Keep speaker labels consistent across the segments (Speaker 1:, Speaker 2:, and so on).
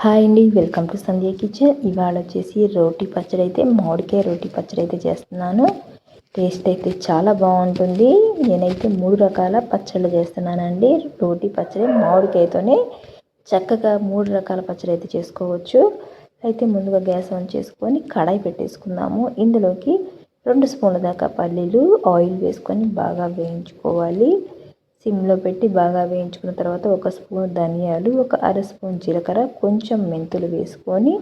Speaker 1: Hi అండి, welcome to Sandhya kitchen. ఇవాళ వచ్చేసి రోటి పచ్చడి అయితే మామిడికాయ రోటి పచ్చడి అయితే చేస్తున్నాను. టేస్ట్ అయితే చాలా బాగుంటుంది. నేనైతే 3 రకాల పచ్చళ్ళు చేస్తున్నానండి. రోటి పచ్చడి మామిడికాయతోనే చక్కగా 3 రకాల పచ్చడి అయితే చేసుకోవచ్చు. అయితే ముందుగా గ్యాస్ ఆన్ చేసుకొని కడాయి పెట్టేసుకుందాము. ఇందులోకి 2 స్పూన్ల దాకా పల్లీలు ఆయిల్ వేసుకొని బాగా వేయించుకోవాలి. సిమ్లో పెట్టి బాగా వేయించుకున్న తర్వాత 1 స్పూన్ ధనియాలు, 1/2 స్పూన్ జీలకర్ర, కొంచెం మెంతులు వేసుకొని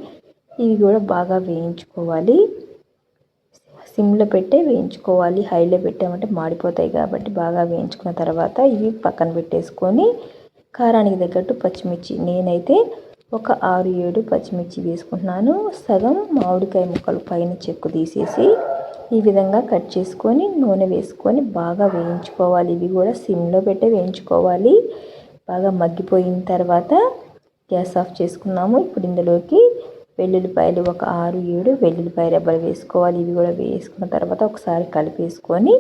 Speaker 1: ఇవి కూడా బాగా వేయించుకోవాలి. సిమ్లో పెట్టే వేయించుకోవాలి. హైలో పెట్టామంటే మాడిపోతాయి కాబట్టి బాగా వేయించుకున్న తర్వాత ఇవి పక్కన పెట్టేసుకొని కారానికి తగ్గట్టు పచ్చిమిర్చి నేనైతే ఒక 6-7 పచ్చిమిర్చి వేసుకుంటున్నాను. సగం మామిడికాయ ముక్కలు పైన చెక్కు తీసేసి ఈ విధంగా కట్ చేసుకొని నూనె వేసుకొని బాగా వేయించుకోవాలి. ఇవి కూడా సిమ్లో పెట్టే వేయించుకోవాలి. బాగా మగ్గిపోయిన తర్వాత గ్యాస్ ఆఫ్ చేసుకున్నాము. ఇప్పుడు ఇందులోకి వెల్లుల్లిపాయలు ఒక 6-7 వెల్లుల్లిపాయ రెబ్బలు వేసుకోవాలి. ఇవి కూడా వేసుకున్న తర్వాత ఒకసారి కలిపేసుకొని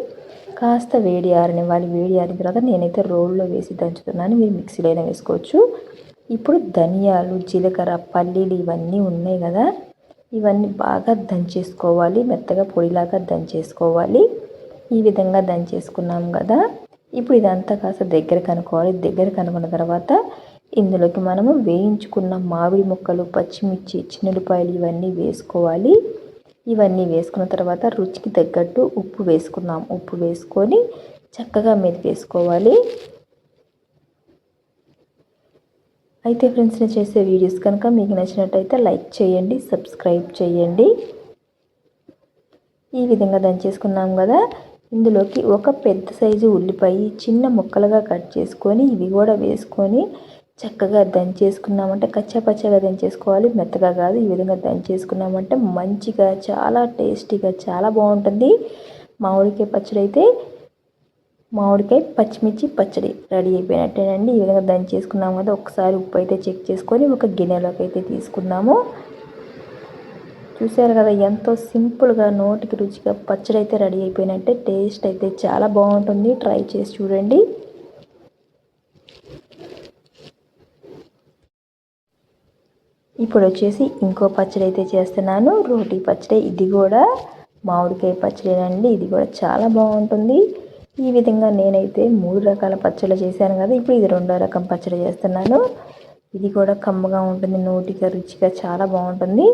Speaker 1: కాస్త వేడి ఆరనివ్వాలి. వేడి ఆరిన తర్వాత నేనైతే రోల్లో వేసి దంచుతున్నాను. మీరు మిక్సీలో అయినా వేసుకోవచ్చు. ఇప్పుడు ధనియాలు, జీలకర్ర, పల్లీలు ఇవన్నీ ఉన్నాయి కదా, ఇవన్నీ బాగా దంచేసుకోవాలి. మెత్తగా పొడిలాగా దంచేసుకోవాలి. ఈ విధంగా దంచేసుకున్నాం కదా, ఇప్పుడు ఇదంతా కాస్త దగ్గర కనుక్కోవాలి. దగ్గర కనుక్కున్న తర్వాత ఇందులోకి మనము వేయించుకున్న మామిడి ముక్కలు, పచ్చిమిర్చి, చిన్నులపాయలు ఇవన్నీ వేసుకోవాలి. ఇవన్నీ వేసుకున్న తర్వాత రుచికి తగ్గట్టు ఉప్పు వేసుకున్నాం. ఉప్పు వేసుకొని చక్కగా మెదిపేసుకోవాలి. అయితే ఫ్రెండ్స్, నేను చేసే వీడియోస్ కనుక మీకు నచ్చినట్టయితే లైక్ చేయండి, సబ్స్క్రైబ్ చేయండి. ఈ విధంగా దంచేసుకున్నాం కదా, ఇందులోకి ఒక పెద్ద సైజు ఉల్లిపాయ చిన్న ముక్కలుగా కట్ చేసుకొని ఇవి కూడా వేసుకొని చక్కగా దంచేసుకున్నామంటే కచ్చాపచ్చగా దంచేసుకోవాలి, మెత్తగా కాదు. ఈ విధంగా దంచేసుకున్నామంటే మంచిగా చాలా టేస్టీగా చాలా బాగుంటుంది. మామిడికాయ పచ్చడి అయితే మామిడికాయ పచ్చిమిర్చి పచ్చడి రెడీ అయిపోయినట్టేనండి. ఈ విధంగా దంచేసుకున్నాము కదా, ఒకసారి ఉప్పు అయితే చెక్ చేసుకొని ఒక గిన్నెలోకి అయితే తీసుకుందాము. చూసారు కదా, ఎంతో సింపుల్గా నోటికి రుచిగా పచ్చడి అయితే రెడీ అయిపోయినట్టే. టేస్ట్ అయితే చాలా బాగుంటుంది. ట్రై చేసి చూడండి. ఇప్పుడు వచ్చేసి ఇంకో పచ్చడి అయితే చేస్తున్నాను, రోటి పచ్చడి. ఇది కూడా మామిడికాయ పచ్చడేనండి. ఇది కూడా చాలా బాగుంటుంది. ఈ విధంగా నేనైతే 3 రకాల పచ్చళ్ళు చేశాను కదా, ఇప్పుడు ఇది 2వ రకం పచ్చడి చేస్తున్నాను. ఇది కూడా కమ్మగా ఉంటుంది, నోటిగా రుచిగా చాలా బాగుంటుంది.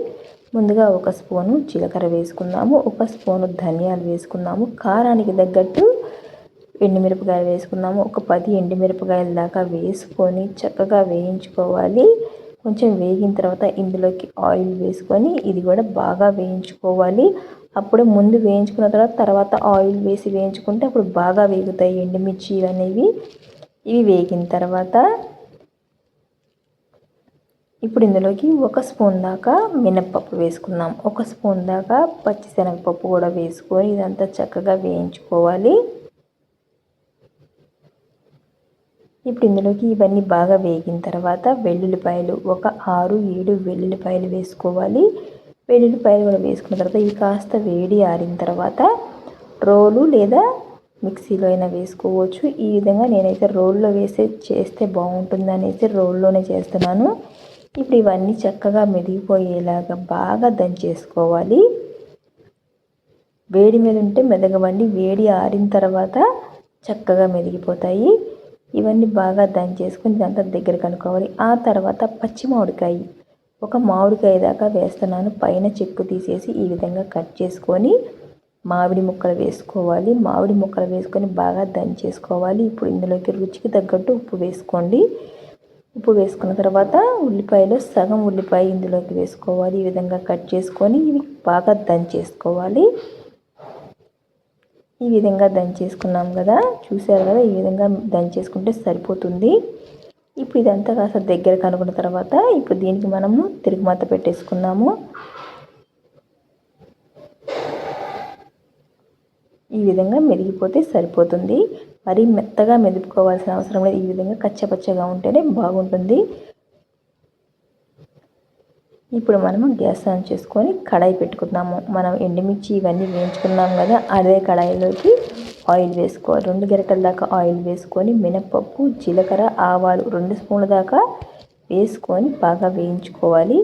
Speaker 1: ముందుగా 1 స్పూను జీలకర్ర వేసుకుందాము, 1 స్పూను ధనియాలు వేసుకుందాము, కారానికి తగ్గట్టు ఎండుమిరపకాయలు వేసుకుందాము. ఒక 10 ఎండుమిరపకాయల దాకా వేసుకొని చక్కగా వేయించుకోవాలి. కొంచెం వేగిన తర్వాత ఇందులోకి ఆయిల్ వేసుకొని ఇది కూడా బాగా వేయించుకోవాలి. అప్పుడు ముందు వేయించుకున్న తర్వాత ఆయిల్ వేసి వేయించుకుంటే అప్పుడు బాగా వేగుతాయి ఎండుమిర్చి అనేవి. ఇవి వేగిన తర్వాత ఇప్పుడు ఇందులోకి 1 స్పూన్ దాకా మినప్పప్పు వేసుకుందాం, 1 స్పూన్ దాకా పచ్చిశనగపప్పు కూడా వేసుకొని ఇదంతా చక్కగా వేయించుకోవాలి. ఇప్పుడు ఇందులోకి ఇవన్నీ బాగా వేగిన తర్వాత వెల్లుల్లిపాయలు ఒక 6-7 వెల్లుల్లిపాయలు వేసుకోవాలి. వెల్లుల్లిపాయలు కూడా వేసుకున్న తర్వాత ఇవి కాస్త వేడి ఆరిన తర్వాత రోలు లేదా మిక్సీలో అయినా వేసుకోవచ్చు. ఈ విధంగా నేనైతే రోల్లో వేసి చేస్తే బాగుంటుంది అనేసి రోల్లోనే చేస్తున్నాను. ఇప్పుడు ఇవన్నీ చక్కగా మెదిగిపోయేలాగా బాగా దంచేసుకోవాలి. వేడి మీద ఉంటే మెదగవండి, వేడి ఆరిన తర్వాత చక్కగా మెదిగిపోతాయి. ఇవన్నీ బాగా దంచేసుకొని ఇదంతా దగ్గర కనుక్కోవాలి. ఆ తర్వాత పచ్చి మామిడికాయ ఒక మామిడికాయ దాకా వేస్తున్నాను. పైన చెక్కు తీసేసి ఈ విధంగా కట్ చేసుకొని మామిడి ముక్కలు వేసుకోవాలి. మామిడి ముక్కలు వేసుకొని బాగా దంచేసుకోవాలి. ఇప్పుడు ఇందులోకి రుచికి తగ్గట్టు ఉప్పు వేసుకోండి. ఉప్పు వేసుకున్న తర్వాత ఉల్లిపాయలో సగం ఉల్లిపాయ ఇందులోకి వేసుకోవాలి. ఈ విధంగా కట్ చేసుకొని ఇవి బాగా దంచేసుకోవాలి. ఈ విధంగా దంచేసుకున్నాం కదా, చూసారు కదా, ఈ విధంగా దంచేసుకుంటే సరిపోతుంది. ఇప్పుడు ఇదంతా కాస్త దగ్గర కనుక్కున్న తర్వాత ఇప్పుడు దీనికి మనము తిరుగుమత పెట్టేసుకున్నాము. ఈ విధంగా మెదిగిపోతే సరిపోతుంది. మరీ మెత్తగా మెదుపుకోవాల్సిన అవసరం లేదు. ఈ విధంగా కచ్చపచ్చగా ఉంటేనే బాగుంటుంది. ఇప్పుడు మనము గ్యాస్ ఆన్ చేసుకొని కడాయి పెట్టుకుందాము. మనం ఎండుమిర్చి ఇవన్నీ వేయించుకున్నాం కదా, అదే కడాయిలోకి ఆయిల్ వేసుకోవాలి. 2 గరిటెల దాకా ఆయిల్ వేసుకొని మినప్పప్పు, జీలకర్ర, ఆవాలు 2 స్పూన్ల దాకా వేసుకొని బాగా వేయించుకోవాలి.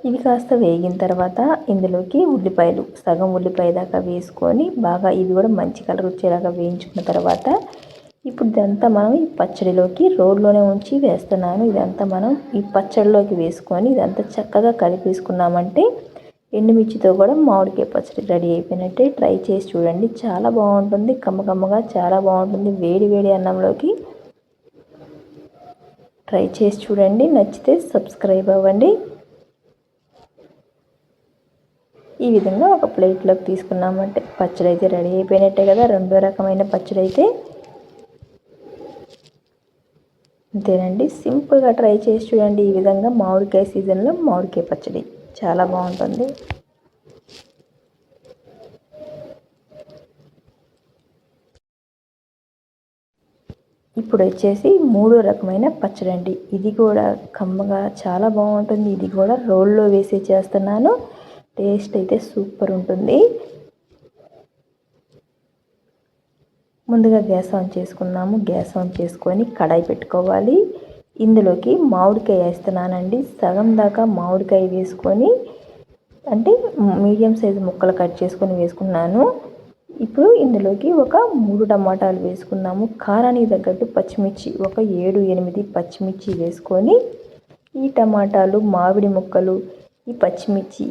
Speaker 1: ఇవి కాస్త వేగిన తర్వాత ఇందులోకి ఉల్లిపాయలు సగం ఉల్లిపాయ దాకా వేసుకొని బాగా ఇవి కూడా మంచి కలర్ వచ్చేలాగా వేయించుకున్న తర్వాత ఇప్పుడు ఇదంతా మనం ఈ పచ్చడిలోకి రోడ్లోనే ఉంచి వేస్తున్నాను. ఇదంతా మనం ఈ పచ్చడిలోకి వేసుకొని ఇదంతా చక్కగా కలిపేసుకున్నామంటే ఎండుమిర్చితో కూడా మామిడికాయ పచ్చడి రెడీ అయిపోయినట్టే. ట్రై చేసి చూడండి, చాలా బాగుంటుంది. కమ్మకమ్మగా చాలా బాగుంటుంది. వేడి వేడి అన్నంలోకి ట్రై చేసి చూడండి. నచ్చితే సబ్స్క్రైబ్ అవ్వండి. ఈ విధంగా ఒక ప్లేట్లోకి తీసుకున్నామంటే పచ్చడి అయితే రెడీ అయిపోయినట్టే కదా. రెండో రకమైన పచ్చడి అయితే అంతేనండి. సింపుల్గా ట్రై చేసి చూడండి. ఈ విధంగా మామిడికాయ సీజన్లో మామిడికాయ పచ్చడి చాలా బాగుంటుంది. ఇప్పుడు వచ్చేసి మూడో రకమైన పచ్చడి అండి. ఇది కూడా కమ్మగా చాలా బాగుంటుంది. ఇది కూడా రోల్లో వేసి చేస్తున్నాను. టేస్ట్ అయితే సూపర్ ఉంటుంది. ముందుగా గ్యాస్ ఆన్ చేసుకున్నాము. గ్యాస్ ఆన్ చేసుకొని కడాయి పెట్టుకోవాలి. ఇందులోకి మామిడికాయ వేస్తున్నానండి. సగం దాకా మామిడికాయ వేసుకొని అంటే మీడియం సైజు ముక్కలు కట్ చేసుకొని వేసుకున్నాను. ఇప్పుడు ఇందులోకి ఒక 3 టమాటాలు వేసుకున్నాము. కారానికి తగ్గట్టు పచ్చిమిర్చి ఒక 7-8 పచ్చిమిర్చి వేసుకొని ఈ టమాటాలు, మామిడి ముక్కలు, ఈ పచ్చిమిర్చి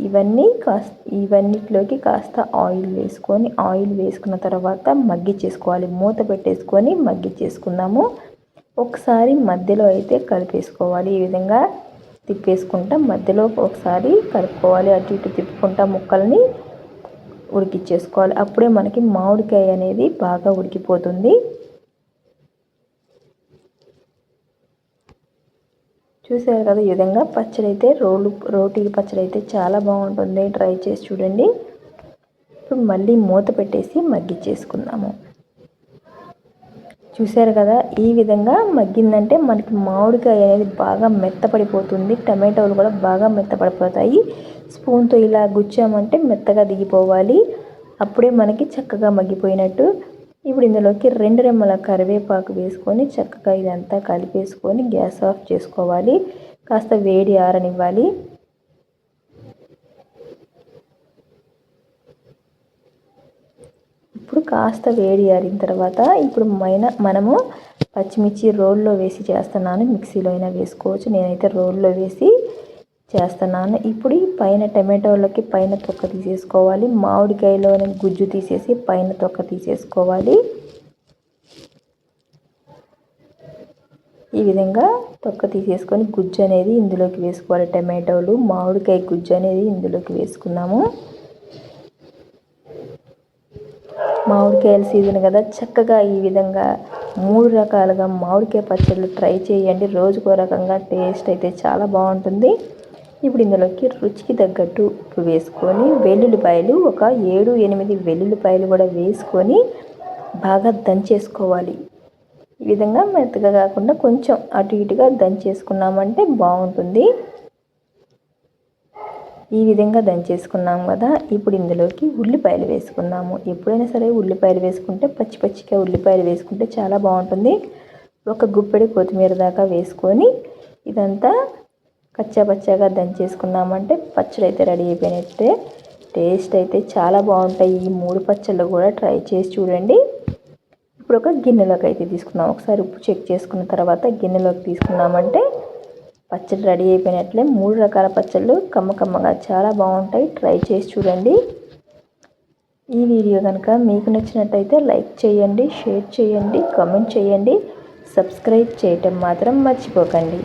Speaker 1: ఇవన్నిటిలోకి కాస్త ఆయిల్ వేసుకొని ఆయిల్ వేసుకున్న తర్వాత మగ్గిచ్చేసుకోవాలి. మూత పెట్టేసుకొని మగ్గిచ్చేసుకుందాము. ఒకసారి మధ్యలో అయితే కలిపేసుకోవాలి. ఈ విధంగా తిప్పేసుకుంటా మధ్యలో ఒకసారి కలుపుకోవాలి. అటు ఇటు తిప్పుకుంటా ముక్కల్ని ఉడికిచ్చేసుకోవాలి. అప్పుడే మనకి మామిడికాయ అనేది బాగా ఉడికిపోతుంది. చూసారు కదా, ఈ విధంగా పచ్చడి అయితే రోటీ పచ్చడి అయితే చాలా బాగుంటుంది. ట్రై చేసి చూడండి. ఇప్పుడు మళ్ళీ మూత పెట్టేసి మగ్గిచ్చేసుకుందాము. చూసారు కదా, ఈ విధంగా మగ్గిందంటే మనకి మామిడికాయ అనేది బాగా మెత్తపడిపోతుంది. టమాటోలు కూడా బాగా మెత్తపడిపోతాయి. స్పూన్తో ఇలా గుచ్చామంటే మెత్తగా దిగిపోవాలి. అప్పుడే మనకి చక్కగా మగ్గిపోయినట్టు. ఇప్పుడు ఇందులోకి 2 రెమ్మల కరివేపాకు వేసుకొని చక్కగా ఇదంతా కలిపేసుకొని గ్యాస్ ఆఫ్ చేసుకోవాలి. కాస్త వేడి ఆరనివ్వాలి. ఇప్పుడు కాస్త వేడి ఆరిన తర్వాత ఇప్పుడు మనము పచ్చిమిర్చి రోల్లో వేసి చేస్తున్నాను. మిక్సీలో అయినా వేసుకోవచ్చు. నేనైతే రోల్లో వేసి చేస్తున్నాను. ఇప్పుడు ఈ పైన టమాటోలకి పైన తొక్క తీసేసుకోవాలి. మామిడికాయలోని గుజ్జు తీసేసి పైన తొక్క తీసేసుకోవాలి. ఈ విధంగా తొక్క తీసేసుకొని గుజ్జు అనేది ఇందులోకి వేసుకోవాలి. టమాటోలు, మామిడికాయ గుజ్జు అనేది ఇందులోకి వేసుకున్నాము. మామిడికాయల సీజన్ కదా, చక్కగా ఈ విధంగా 3 రకాలుగా మామిడికాయ పచ్చళ్ళు ట్రై చేయండి. రోజుకో రకంగా టేస్ట్ అయితే చాలా బాగుంటుంది. ఇప్పుడు ఇందులోకి రుచికి తగ్గట్టు ఉప్పు వేసుకొని వెల్లుల్లిపాయలు ఒక 7-8 వెల్లుల్లిపాయలు కూడా వేసుకొని బాగా దంచేసుకోవాలి. ఈ విధంగా మెత్తగా కాకుండా కొంచెం అటు ఇటుగా దంచేసుకున్నామంటే బాగుంటుంది. ఈ విధంగా దంచేసుకున్నాం కదా. ఇప్పుడు ఇందులోకి ఉల్లిపాయలు వేసుకున్నాము. ఎప్పుడైనా సరే ఉల్లిపాయలు వేసుకుంటే పచ్చిగా ఉల్లిపాయలు వేసుకుంటే చాలా బాగుంటుంది. ఒక గుప్పెడి కొత్తిమీర దాకా వేసుకొని ఇదంతా కచ్చాపచ్చాగా దంచేసుకున్నామంటే పచ్చడి అయితే రెడీ అయిపోయినట్టే. టేస్ట్ అయితే చాలా బాగుంటాయి. ఈ 3 పచ్చళ్ళు కూడా ట్రై చేసి చూడండి. ఇప్పుడు ఒక గిన్నెలోకి అయితే తీసుకున్నాం. ఒకసారి ఉప్పు చెక్ చేసుకున్న తర్వాత గిన్నెలోకి తీసుకున్నామంటే పచ్చడి రెడీ అయిపోయినట్లే. 3 రకాల పచ్చళ్ళు కమ్మగా చాలా బాగుంటాయి. ట్రై చేసి చూడండి. ఈ వీడియో కనుక మీకు నచ్చినట్టయితే లైక్ చేయండి, షేర్ చేయండి, కామెంట్ చేయండి. సబ్స్క్రైబ్ చేయటం మాత్రం మర్చిపోకండి.